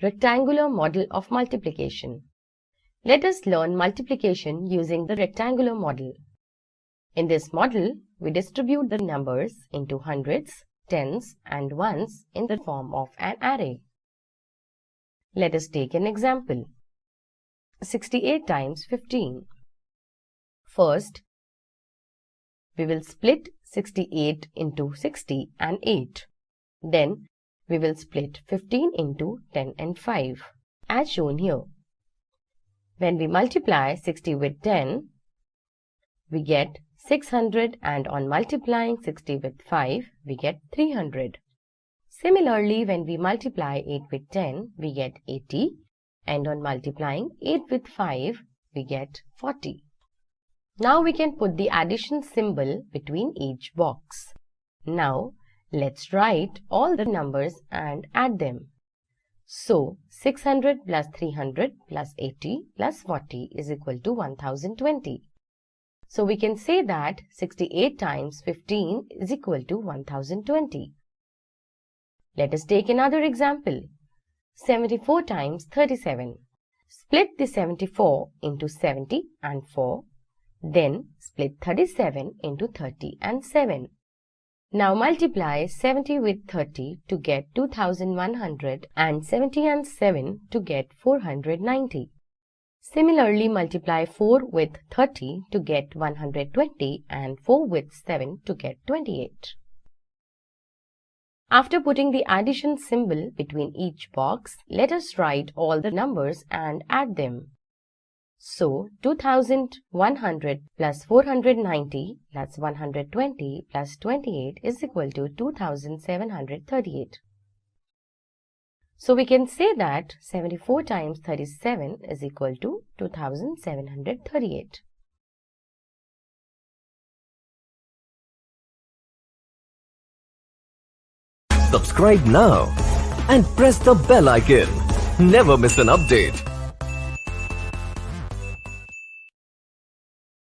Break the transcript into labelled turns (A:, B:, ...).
A: Rectangular model of multiplication. Let us learn multiplication using the rectangular model. In this model, we distribute the numbers into hundreds, tens and ones in the form of an array. Let us take an example. 68 times 15. First, we will split 68 into 60 and 8. Then, we will split 15 into 10 and 5, as shown here. When we multiply 60 with 10, we get 600, and on multiplying 60 with 5, we get 300. Similarly, when we multiply 8 with 10, we get 80, and on multiplying 8 with 5, we get 40. Now we can put the addition symbol between each box. Now, let's write all the numbers and add them. So, 600 plus 300 plus 80 plus 40 is equal to 1020. So, we can say that 68 times 15 is equal to 1020. Let us take another example. 74 times 37. Split the 74 into 70 and 4. Then, split 37 into 30 and 7. Now multiply 70 with 30 to get 2100 and 70 and 7 to get 490. Similarly, multiply 4 with 30 to get 120 and 4 with 7 to get 28. After putting the addition symbol between each box, let us write all the numbers and add them. So, 2100 plus 490 plus 120 plus 28 is equal to 2738. So, we can say that 74 times 37 is equal to 2738.
B: Subscribe now and press the bell icon. Never miss an update.